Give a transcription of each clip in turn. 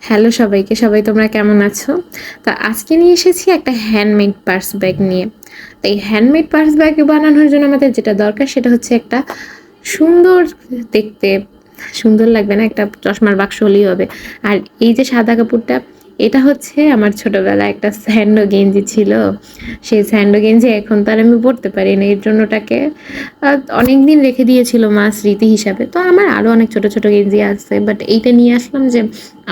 Hello সবাইকে, সবাই তোমরা কেমন আছো? তো আজকে নিয়ে এসেছি একটা হ্যান্ডমেড পার্স ব্যাগ নিয়ে। তো এই হ্যান্ডমেড পার্স ব্যাগ বানানোর জন্য আমাদের যেটা দরকার সেটা হচ্ছে একটা সুন্দর দেখতে, সুন্দর লাগবে না, একটা চশমার বাক্স হলেই হবে। আর এই যে সাদা কাপড়টা, এটা হচ্ছে আমার ছোটবেলায় একটা স্যান্ডো গেঞ্জি ছিল। সেই স্যান্ডো গেঞ্জি এখন তো আর আমি পরতে পারি না, এর জন্য ওটাকে অনেক দিন রেখে দিয়েছিল মা স্মৃতি হিসাবে। তো আমার আরও অনেক ছোট ছোট গেঞ্জি আছে, বাট এইটা নিয়ে আসলাম যে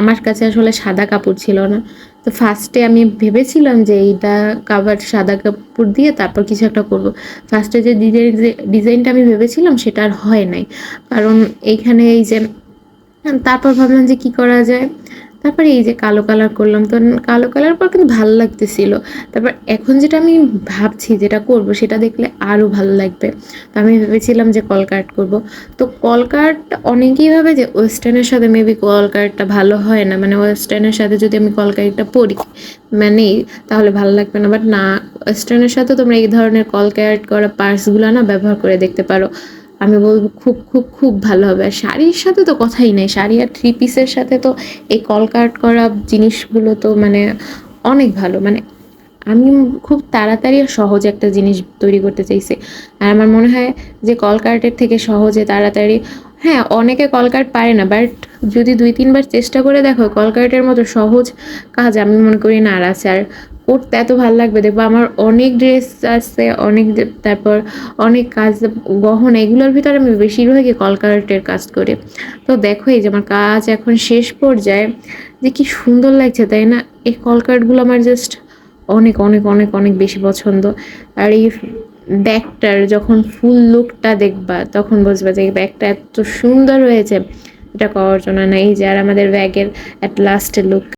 আমার কাছে আসলে সাদা কাপড় ছিল না। তো ফার্স্টে আমি ভেবেছিলাম যে এইটা কাভার সাদা কাপড় দিয়ে তারপর কিছু একটা করব। ফার্স্টে যে ডিজাইনটা আমি ভেবেছিলাম সেটা আর হয় নাই, কারণ এইখানে এই যে তারপর ভাবলাম যে কি করা যায়। তারপরে এই যে কালো কালার করলাম, তো কালো কালার পর কিন্তু ভালো লাগতেছিল। তারপর এখন যেটা আমি ভাবছি যেটা করব সেটা দেখলে আরও ভালো লাগবে। তো আমি ভেবেছিলাম যে কলকাট করব। তো কলকাট অনেকেই ভাবে যে ওয়েস্টার্নের সাথে মেবি কলকাটটা ভালো হয় না, মানে ওয়েস্টার্নের সাথে যদি আমি কলকাটটা পরি মানে তাহলে ভালো লাগবে না। বাট না, ওয়েস্টার্নের সাথে তোমরা এই ধরনের কলকাট করা পার্সগুলো না ব্যবহার করে দেখতে পারো। আমি বলবো খুব খুব খুব ভালো হবে। আর শাড়ির সাথে তো কথাই নেই, শাড়ি আর থ্রি পিসের সাথে তো এই কলকাট করা জিনিসগুলো তো মানে অনেক ভালো। মানে আমি খুব তাড়াতাড়ি আর সহজে একটা জিনিস তৈরি করতে চাইছি। আর আমার মনে হয় যে কলকার্টের থেকে সহজে তাড়াতাড়ি, হ্যাঁ অনেকে কলকার্ট পারে না, বাট যদি 2-3 বার চেষ্টা করে দেখো কলকার্টের মতো সহজ কাজ আমি মনে করি না আর আছে। আর করতে এত ভালো লাগবে, দেখবো আমার অনেক ড্রেস আছে, অনেক তারপর অনেক কাজ, গহনা, এগুলোর ভিতরে আমি বেশিরভাগই কলকার্টের কাজ করি। তো দেখো এই যে আমার কাজ এখন শেষ পর্যায়ে, যে কি সুন্দর লাগছে তাই না? এই কলকার্টগুলো আমার জাস্ট অনেক অনেক অনেক অনেক বেশি পছন্দ। আর এই ব্যাগটার যখন ফুল লুকটা দেখবা তখন বুঝবা যে এই ব্যাগটা এত সুন্দর হয়েছে, এটা করার জন্য না। এই যে আর আমাদের ব্যাগের অ্যাট লাস্টের লুক।